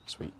Sweet.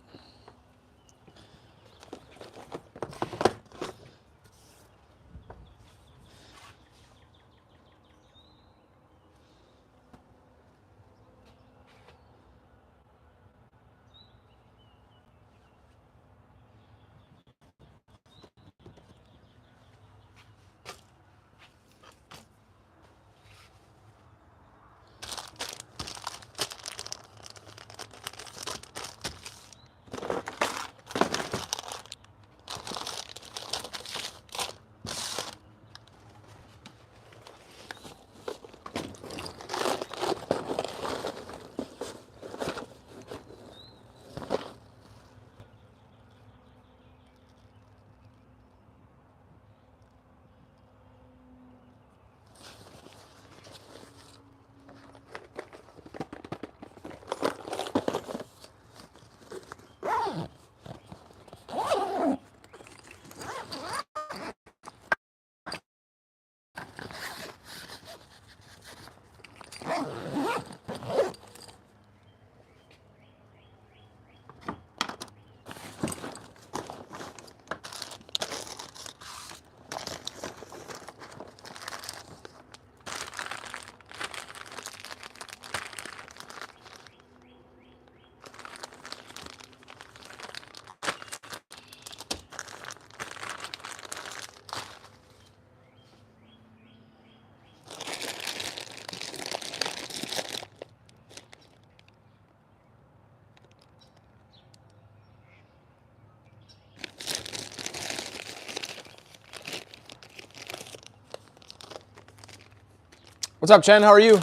What's up, Chen? How are you?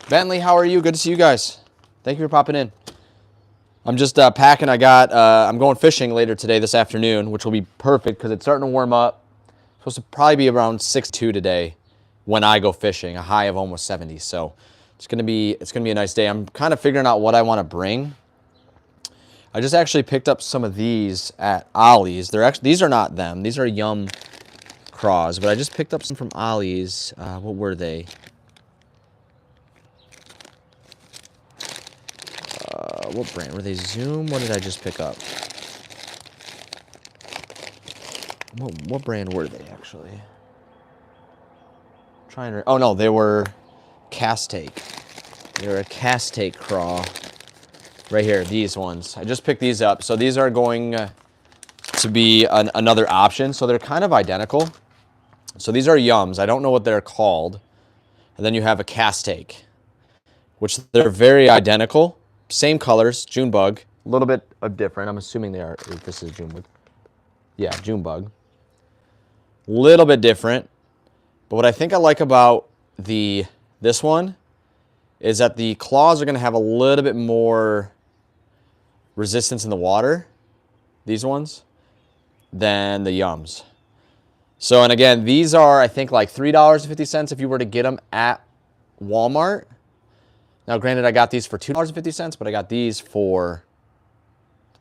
Bentley, how are you? Good to see you guys. Thank you for popping in. I'm just packing. I'm going fishing later today, this afternoon, which will be perfect because it's starting to warm up. It's supposed to probably be around 62 today when I go fishing, a high of almost 70. So it's gonna be a nice day. I'm kind of figuring out what I want to bring. I just actually picked up some of these at Ollie's. These are not them. These are Yum Craws, but I just picked up some from Ollie's. What were they? What brand? Were they Zoom? What did I just pick up? What brand were they, actually? Oh, no, they were Castake. They were a Castake craw. Right here, these ones. I just picked these up. So these are going to be another option. So they're kind of identical. So these are Yums. I don't know what they're called. And then you have a Castake, which they're very identical. Same colors, June bug, a little bit different. I'm assuming they are. This is June bug. Yeah, June bug. Little bit different. But what I think I like about this one is that the claws are going to have a little bit more resistance in the water, these ones, than the Yums. So, and again, these are, I think, like $3.50 if you were to get them at Walmart. Now, granted, I got these for $2.50, but I got these for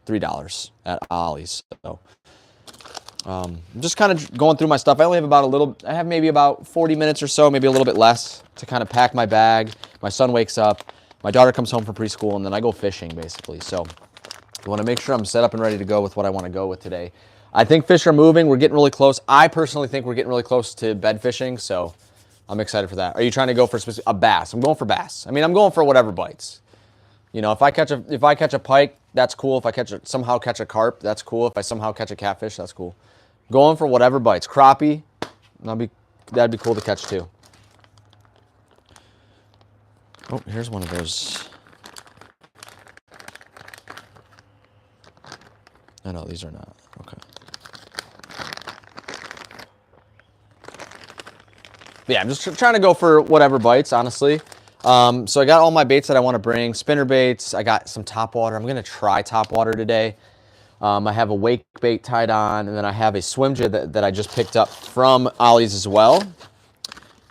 $3 at Ollie's. So, I'm just kind of going through my stuff. I only have I have maybe about 40 minutes or so, maybe a little bit less, to kind of pack my bag. My son wakes up, my daughter comes home from preschool, and then I go fishing, basically. So, I want to make sure I'm set up and ready to go with what I want to go with today. I think fish are moving. We're getting really close. I personally think we're getting really close to bed fishing, so I'm excited for that. Are you trying to go for a bass? I'm going for bass. I mean, I'm going for whatever bites. You know, if I catch a pike, that's cool. If I somehow catch a carp, that's cool. If I somehow catch a catfish, that's cool. Going for whatever bites. Crappie, that'd be cool to catch too. Oh, here's one of those. Oh, no, these are not. Okay. But yeah, I'm just trying to go for whatever bites, honestly. So I got all my baits that I want to bring. Spinner baits. I got some top water. I'm going to try top water today. I have a wake bait tied on, and then I have a swim jig that I just picked up from Ollie's as well.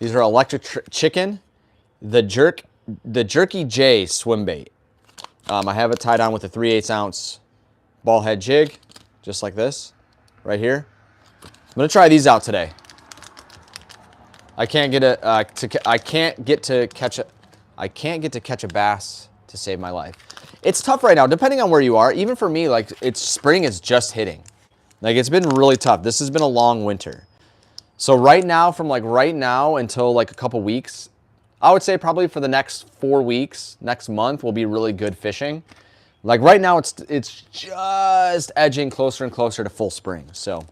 These are Electric Chicken, the Jerky J swim bait. I have it tied on with a 3/8 ounce ball head jig, just like this, right here. I'm going to try these out today. I can't get to catch a bass to save my life. It's tough right now, depending on where you are. Even for me, like, spring is just hitting. Like, it's been really tough. This has been a long winter. So right now, from like right now until like a couple weeks, I would say probably for the next 4 weeks, next month will be really good fishing. Like right now, it's just edging closer and closer to full spring. So,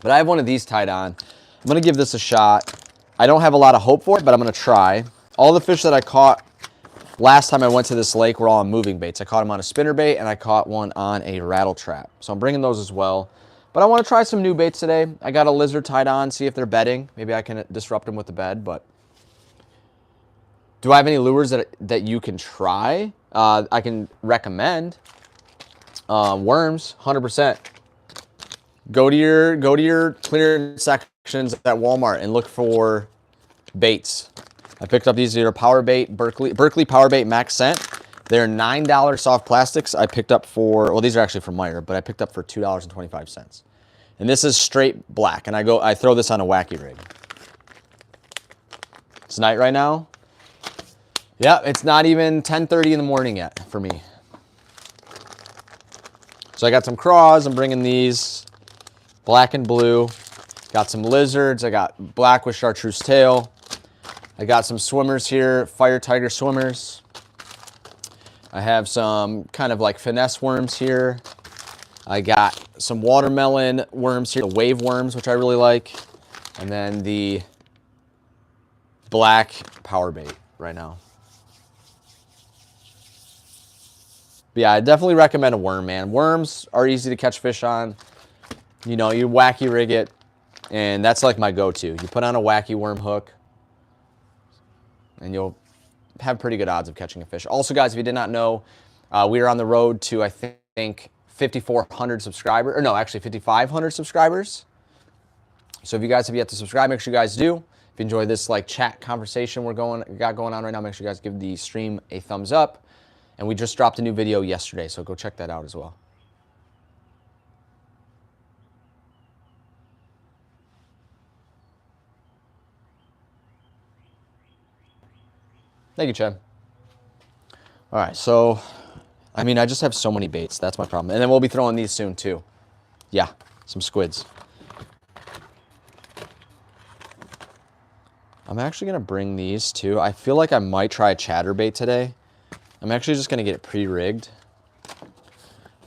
but I have one of these tied on. I'm gonna give this a shot. I don't have a lot of hope for it, but I'm gonna try. All the fish that I caught last time I went to this lake were all on moving baits. I caught them on a spinner bait and I caught one on a rattle trap. So I'm bringing those as well. But I want to try some new baits today. I got a lizard tied on, see if they're bedding. Maybe I can disrupt them with the bed, but do I have any lures that you can try? I can recommend worms, 100%. Go to your clearance sections at Walmart and look for baits. I picked up these Power Bait, Berkley Power Bait Max Scent. They're $9 soft plastics. I picked up for, well, these are actually from Meijer, but I picked up for $2.25. And this is straight black, and I throw this on a wacky rig. It's night right now. Yeah, it's not even 10:30 in the morning yet for me. So I got some craws. I'm bringing these black and blue. Got some lizards. I got black with chartreuse tail. I got some swimmers here, Fire Tiger swimmers. I have some kind of like finesse worms here. I got some watermelon worms here, the wave worms, which I really like. And then the black power bait right now. But yeah, I definitely recommend a worm, man. Worms are easy to catch fish on. You know, you wacky rig it, and that's like my go-to. You put on a wacky worm hook, and you'll have pretty good odds of catching a fish. Also, guys, if you did not know, we are on the road to, I think, 5,400 subscribers. Or no, actually 5,500 subscribers. So if you guys have yet to subscribe, make sure you guys do. If you enjoy this like chat conversation we got going on right now, make sure you guys give the stream a thumbs up. And we just dropped a new video yesterday, so go check that out as well. Thank you, Chad. All right, so, I mean, I just have so many baits. That's my problem. And then we'll be throwing these soon, too. Yeah, some squids. I'm actually going to bring these, too. I feel like I might try a chatterbait today. I'm actually just going to get it pre-rigged.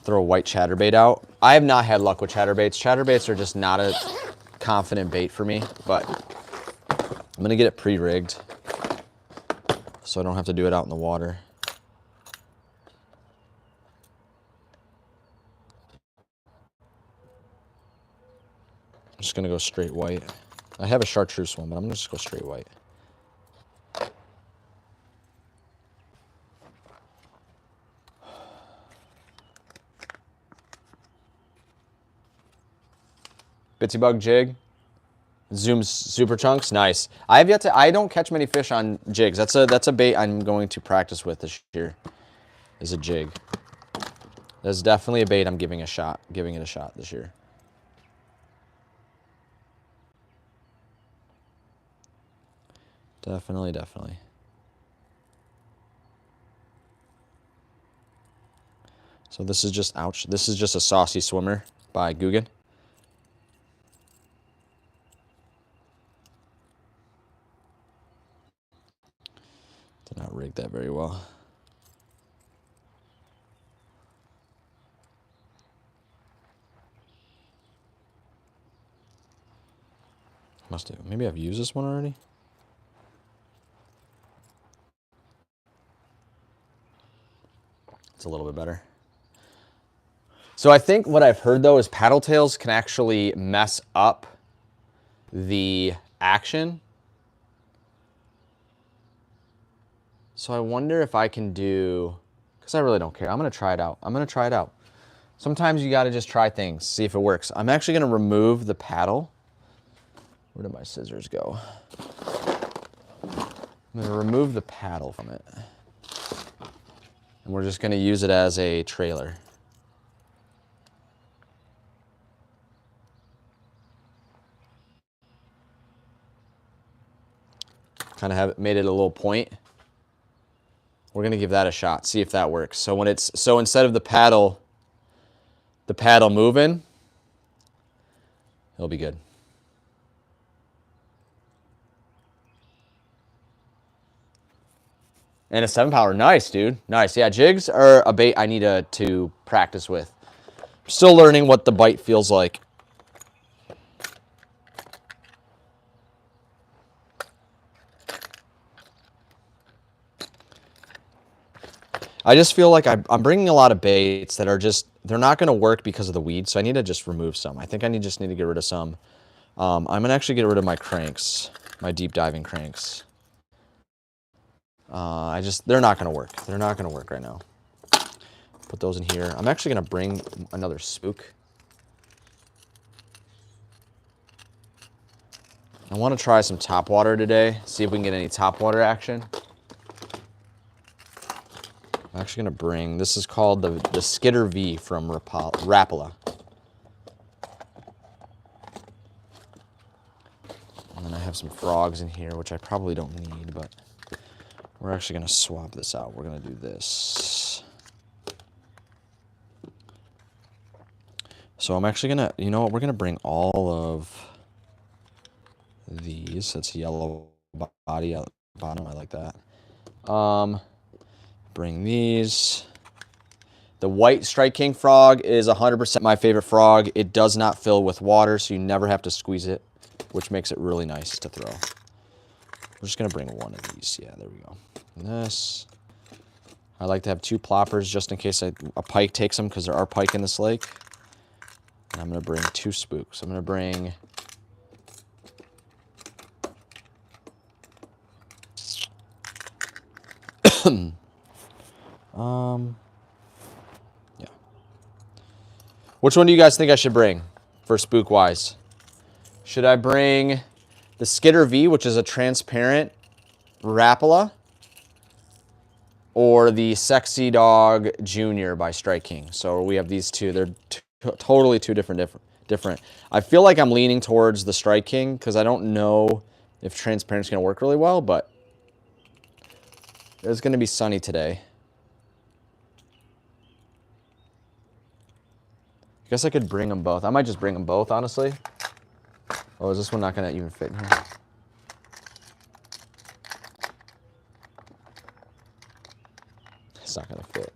Throw a white chatterbait out. I have not had luck with chatterbaits. Chatterbaits are just not a confident bait for me, but I'm going to get it pre-rigged so I don't have to do it out in the water. I'm just going to go straight white. I have a chartreuse one, but I'm going to just go straight white. Bitsy Bug jig. Zoom super chunks, nice. I don't catch many fish on jigs. That's a bait I'm going to practice with this year. Is a jig. That's definitely a bait I'm giving it a shot this year. Definitely. So this is just, ouch, this is just a Saucy Swimmer by Guggen. Did not rig that very well. Must have. Maybe I've used this one already. It's a little bit better. So I think what I've heard, though, is paddle tails can actually mess up the action. So I wonder if I can do, because I really don't care. I'm going to try it out. Sometimes you got to just try things, see if it works. I'm actually going to remove the paddle. Where did my scissors go? I'm going to remove the paddle from it. And we're just going to use it as a trailer. Kind of have made it a little point. We're gonna give that a shot, see if that works. So when it's, so instead of the paddle moving, it'll be good. And a 7-pounder, nice, dude, nice. Yeah, jigs are a bait I need to practice with. Still learning what the bite feels like. I just feel like I'm bringing a lot of baits that are just, they're not going to work because of the weed, so I need to just remove some. I think I just need to get rid of some. I'm going to actually get rid of my cranks, my deep diving cranks. They're not going to work. They're not going to work right now. Put those in here. I'm actually going to bring another spook. I want to try some top water today, see if we can get any top water action. I'm actually going to bring, this is called the Skitter V from Rapala. And then I have some frogs in here, which I probably don't need, but we're actually going to swap this out. We're going to do this. So I'm actually going to, you know what, we're going to bring all of these. That's yellow body at the bottom. I like that. Bring these. The white Strike King frog is 100% my favorite frog. It does not fill with water, so you never have to squeeze it, which makes it really nice to throw. We're just going to bring one of these. Yeah, there we go. And this. I like to have 2 ploppers just in case a pike takes them, because there are pike in this lake. And I'm going to bring 2 spooks. I'm going to bring... yeah. Which one do you guys think I should bring for spook wise? Should I bring the Skitter V, which is a transparent Rapala, or the Sexy Dog Junior by Strike King? So we have these two. They're totally two different. I feel like I'm leaning towards the Strike King because I don't know if transparent's going to work really well, but it's going to be sunny today. I guess I could bring them both. I might just bring them both, honestly. Oh, is this one not going to even fit in here? It's not going to fit.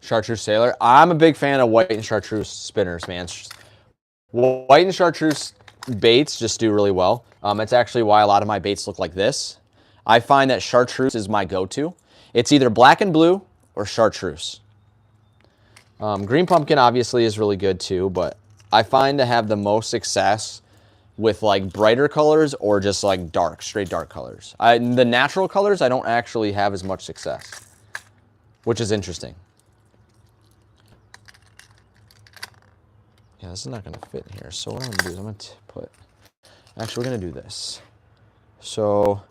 Chartreuse Sailor. I'm a big fan of white and chartreuse spinners, man. White and chartreuse baits just do really well. It's actually why a lot of my baits look like this. I find that chartreuse is my go-to. It's either black and blue or chartreuse. Green pumpkin obviously is really good too, but I find to have the most success with like brighter colors or just like dark, straight dark colors. The natural colors I don't actually have as much success, which is interesting. Yeah, this is not going to fit in here. So what I'm going to do is I'm going to put... Actually, we're going to do this. So,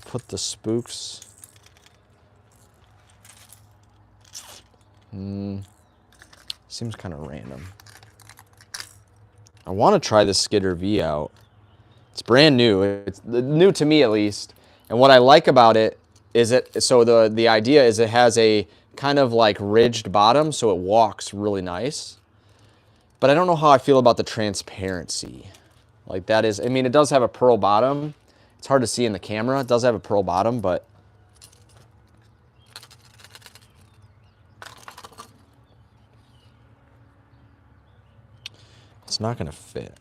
put the spooks... Seems kind of random. I want to try the Skitter V out. It's brand new. It's new to me, at least. And what I like about it is the idea is it has a kind of like ridged bottom, so it walks really nice. But I don't know how I feel about the transparency. Like that is, I mean, it does have a pearl bottom. It's hard to see in the camera. It does have a pearl bottom, but it's not going to fit.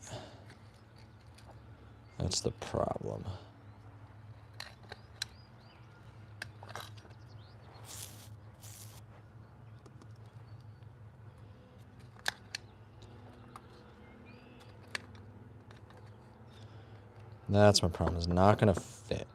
That's the problem. That's my problem. It's not going to fit.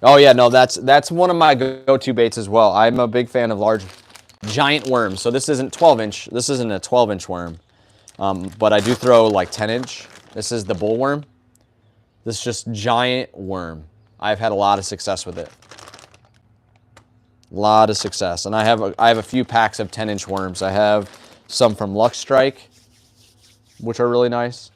Oh yeah, no, that's one of my go-to baits as well. I'm a big fan of large, giant worms. So this isn't 12-inch. This isn't a 12-inch worm, but I do throw like 10-inch. This is the bullworm. This just giant worm. I've had a lot of success with it. A lot of success. And I have a few packs of 10-inch worms. I have some from Luck Strike, which are really nice.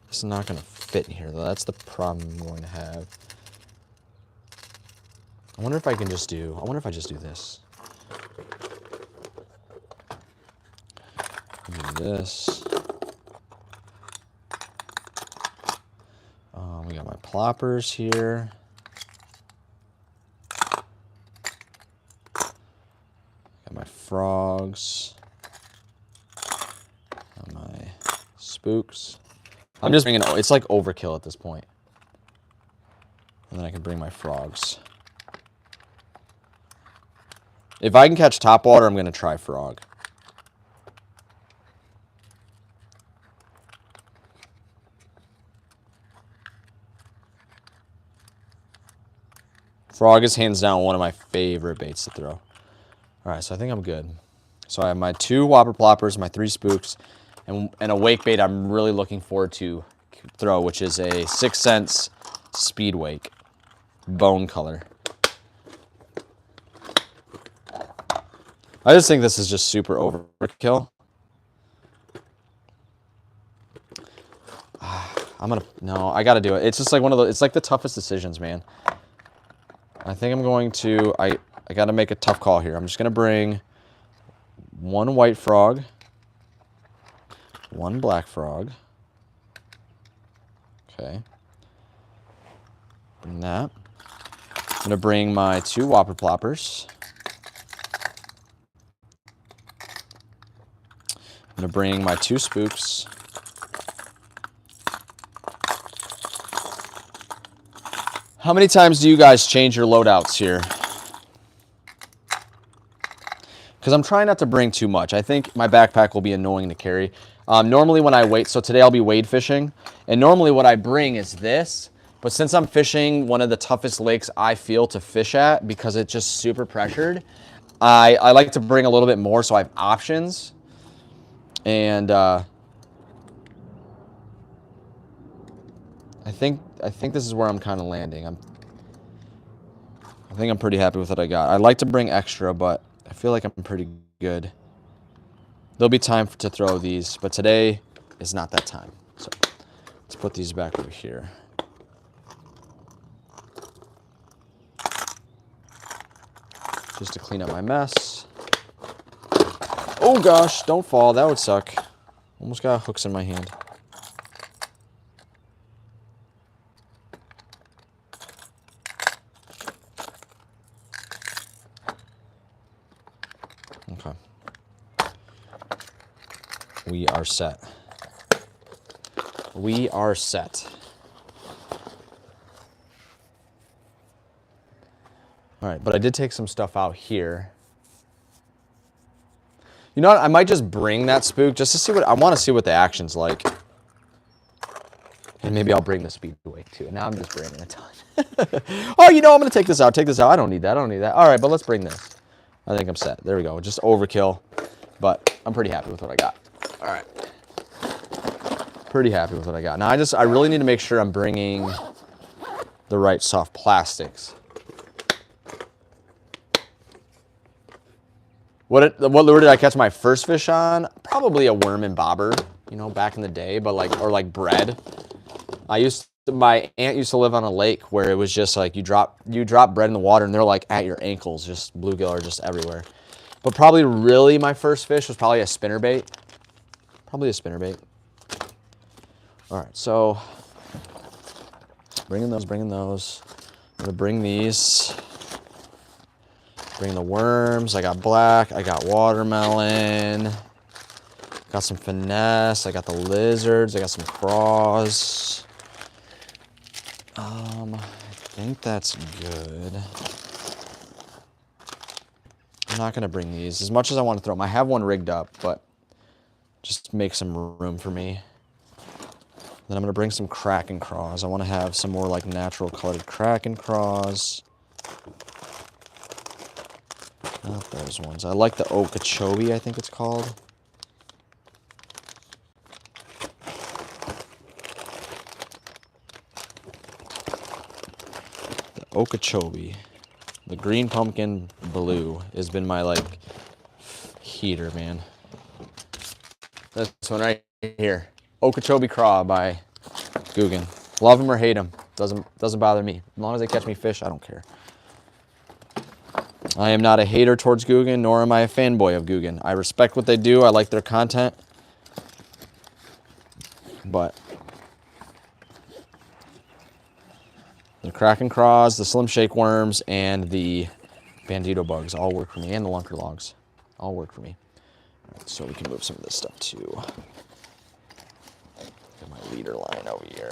It's not going to fit in here, though. That's the problem I'm going to have. I wonder if I just do this. Do this. We got my ploppers here. Got my frogs. Got my spooks. I'm just bringing, it's like overkill at this point. And then I can bring my frogs. If I can catch topwater, I'm going to try frog. Frog is hands down one of my favorite baits to throw. All right, so I think I'm good. So I have my 2 whopper ploppers, my 3 spooks, and a wake bait I'm really looking forward to throw, which is a 6 Sense speed wake, bone color. I just think this is just super overkill. No, I gotta do it. It's just like it's like the toughest decisions, man. I think I'm going to, I gotta make a tough call here. I'm just gonna bring 1 white frog, 1 black frog. Okay. Bring that. I'm gonna bring my 2 whopper ploppers. I'm gonna bring my 2 spooks. How many times do you guys change your loadouts here? Because I'm trying not to bring too much. I think my backpack will be annoying to carry. Normally when I wade, so today I'll be wade fishing, and normally what I bring is this, but since I'm fishing one of the toughest lakes I feel to fish at, because it's just super pressured, I like to bring a little bit more so I have options. And I think this is where I'm kind of landing. I think I'm pretty happy with what I got. I like to bring extra, but I feel like I'm pretty good. There'll be time to throw these, but today is not that time. So let's put these back over here. Just to clean up my mess. Oh gosh, don't fall. That would suck. Almost got hooks in my hand. Okay. We are set. We are set. All right, but I did take some stuff out here. You know what? I might just bring that spook just to see I want to see what the action's like. And maybe I'll bring the speed wake too. Now I'm just bringing a ton. Oh, you know, I'm going to take this out. Take this out. I don't need that. I don't need that. All right, but let's bring this. I think I'm set. There we go. Just overkill. But I'm pretty happy with what I got. All right. Pretty happy with what I got. Now I really need to make sure I'm bringing the right soft plastics. What lure did I catch my first fish on? Probably a worm and bobber, you know, back in the day, but like bread. My aunt used to live on a lake where it was just like you drop bread in the water and they're like at your ankles, just bluegill are just everywhere. But probably really my first fish was probably a spinnerbait. Probably a spinnerbait. All right, so bringing those. I'm gonna bring these. Bring the worms. I got black. I got watermelon. Got some finesse. I got the lizards. I got some craws. I think that's good. I'm not gonna bring these as much as I want to throw them. I have one rigged up, but just make some room for me. Then I'm gonna bring some Kraken craws. I want to have some more like natural colored Kraken craws. Not those ones. I like the Okeechobee, I think it's called. The Okeechobee. The green pumpkin blue has been my, like, heater, man. This one right here. Okeechobee Craw by Googan. Love him or hate him. Doesn't bother me. As long as they catch me fish, I don't care. I am not a hater towards Googan, nor am I a fanboy of Googan. I respect what they do. I like their content. But the Kraken Craws, the Slim Shake Worms, and the Bandito Bugs all work for me, and the Lunker Logs all work for me. All right, so we can move some of this stuff too. Got my leader line over here.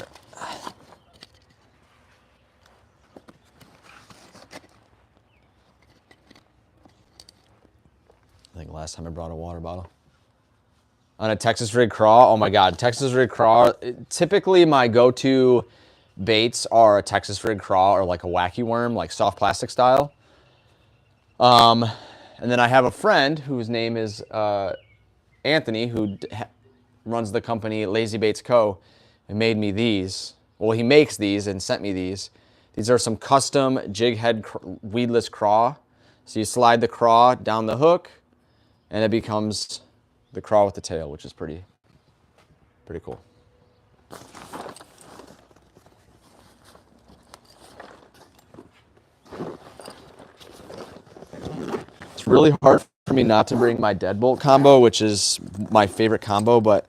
I think last time I brought a water bottle. On a Texas Rig Craw, oh my God, Texas Rig Craw. Typically my go-to baits are a Texas Rig Craw or like a wacky worm, like soft plastic style. And then I have a friend whose name is Anthony, who runs the company Lazy Baits Co. and made me these. Well, he makes these and sent me these. These are some custom jig head weedless craw. So you slide the craw down the hook, and it becomes the craw with the tail, which is pretty cool. It's really hard for me not to bring my deadbolt combo, which is my favorite combo, but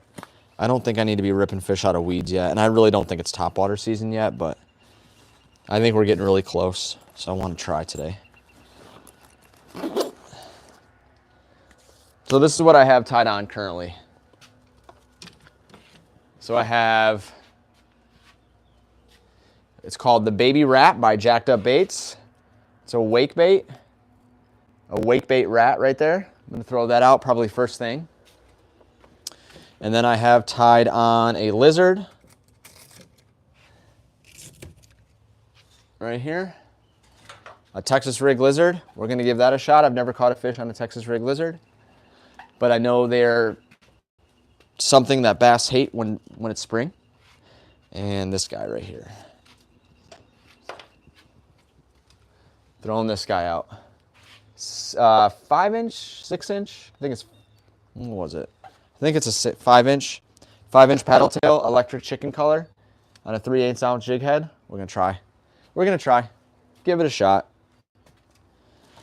I don't think I need to be ripping fish out of weeds yet. And I really don't think it's topwater season yet, but I think we're getting really close. So I want to try today. So this is what I have tied on currently. So I have, it's called the Baby Rat by Jacked Up Baits. It's a wake bait rat right there. I'm gonna throw that out probably first thing. And then I have tied on a lizard right here, a Texas Rig Lizard. We're gonna give that a shot. I've never caught a fish on a Texas Rig Lizard, but I know they're something that bass hate when it's spring. And this guy right here. Throwing this guy out. 5 inch, 6 inch, I think it's, what was it? I think it's a 5 inch paddle tail, electric chicken color on a 3/8 ounce jig head. We're gonna try. Give it a shot.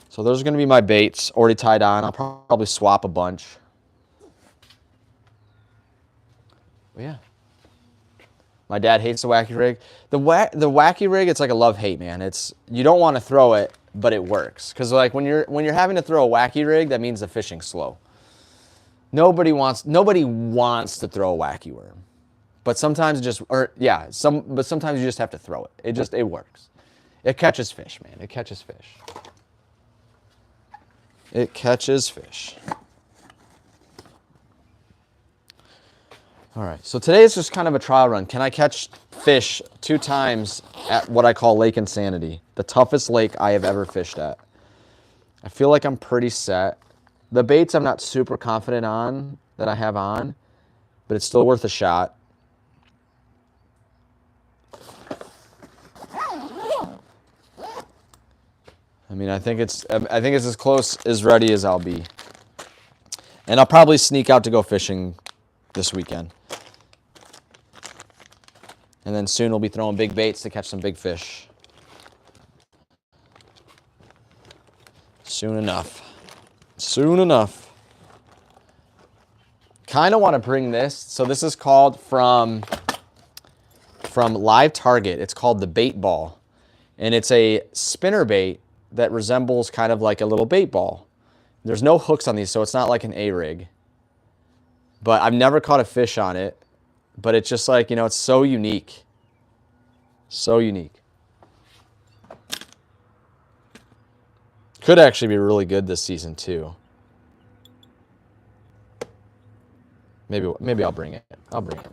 So those are gonna be my baits already tied on. I'll probably swap a bunch. But yeah. My dad hates the wacky rig. The wacky rig, it's like a love-hate, man. It's, you don't want to throw it, but it works. Because like when you're having to throw a wacky rig, that means the fishing's slow. Nobody wants to throw a wacky worm. But sometimes sometimes you just have to throw it. It works. It catches fish, man. It catches fish. It catches fish. All right, so today is just kind of a trial run. Can I catch fish 2 times at what I call Lake Insanity, the toughest lake I have ever fished at? I feel like I'm pretty set. The baits I'm not super confident on that I have on, but it's still worth a shot. I mean, I think it's as close as ready as I'll be. And I'll probably sneak out to go fishing this weekend. And then soon we'll be throwing big baits to catch some big fish. Soon enough. Soon enough. Kind of want to bring this. So this is called from Live Target. It's called the Bait Ball. And it's a spinner bait that resembles kind of like a little bait ball. There's no hooks on these, so it's not like an A-rig. But I've never caught a fish on it. But it's just like, you know, it's so unique. So unique. Could actually be really good this season too. Maybe I'll bring it. I'll bring it.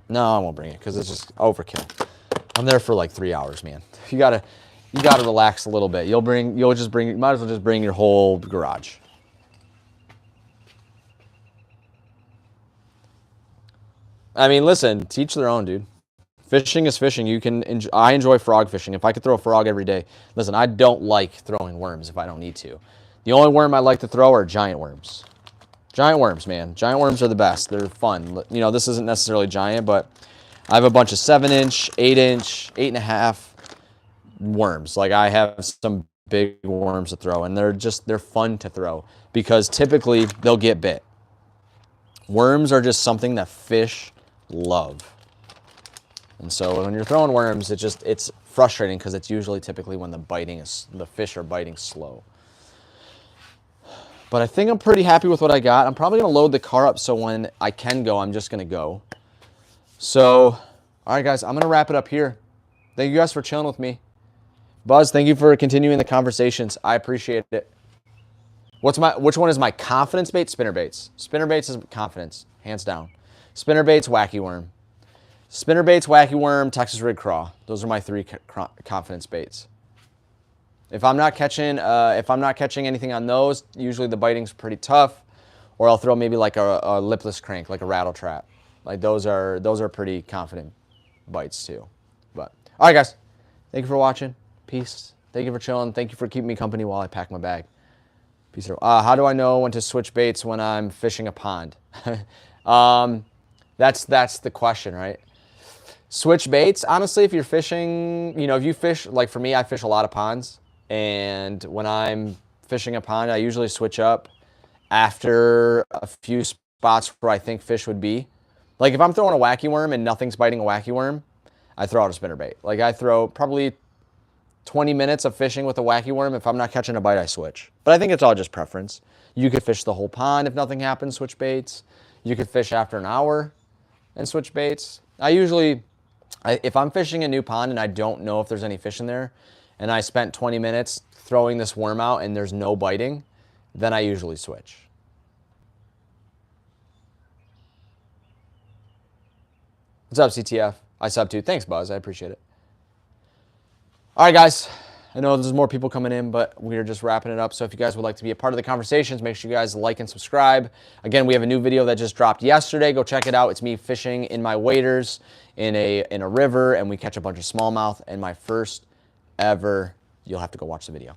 No, I won't bring it because it's just overkill. I'm there for like 3 hours, man. you got to relax a little bit. You might as well just bring your whole garage. I mean, listen, teach their own, dude. Fishing is fishing. I enjoy frog fishing. If I could throw a frog every day, listen, I don't like throwing worms if I don't need to. The only worm I like to throw are giant worms. Giant worms, man. Giant worms are the best. They're fun. You know, this isn't necessarily giant, but I have a bunch of 7-inch, 8-inch, 8.5 worms. Like, I have some big worms to throw, and they're fun to throw because typically they'll get bit. Worms are just something that fish love. And so when you're throwing worms, it's frustrating because it's usually typically when the fish are biting slow. But I think I'm pretty happy with what I got. I'm probably going to load the car up so when I can go, I'm just going to go. So, all right, guys, I'm going to wrap it up here. Thank you guys for chilling with me. Buzz, thank you for continuing the conversations. I appreciate it. Which one is my confidence bait? Spinnerbaits. Spinnerbaits is confidence, hands down. Spinnerbaits, wacky worm. Spinnerbaits, wacky worm, Texas rig craw. Those are my 3 confidence baits. If I'm not catching anything on those, usually the biting's pretty tough, or I'll throw maybe like a lipless crank, like a rattle trap. Like those are pretty confident bites too. But all right, guys, thank you for watching. Peace. Thank you for chilling. Thank you for keeping me company while I pack my bag. Peace out. How do I know when to switch baits when I'm fishing a pond? That's the question, right? Switch baits. Honestly, if you're fishing, if you fish, like for me, I fish a lot of ponds. And when I'm fishing a pond, I usually switch up after a few spots where I think fish would be. Like if I'm throwing a wacky worm and nothing's biting a wacky worm, I throw out a spinnerbait. Like I throw probably 20 minutes of fishing with a wacky worm. If I'm not catching a bite, I switch. But I think it's all just preference. You could fish the whole pond if nothing happens, switch baits. You could fish after an hour and switch baits. If I'm fishing a new pond and I don't know if there's any fish in there, and I spent 20 minutes throwing this worm out and there's no biting, then I usually switch. What's up, CTF? I sub too. Thanks, Buzz. I appreciate it. All right, guys. I know there's more people coming in, but we're just wrapping it up. So if you guys would like to be a part of the conversations, make sure you guys like and subscribe. Again, we have a new video that just dropped yesterday. Go check it out. It's me fishing in my waders in a river, and we catch a bunch of smallmouth. And my first ever, you'll have to go watch the video.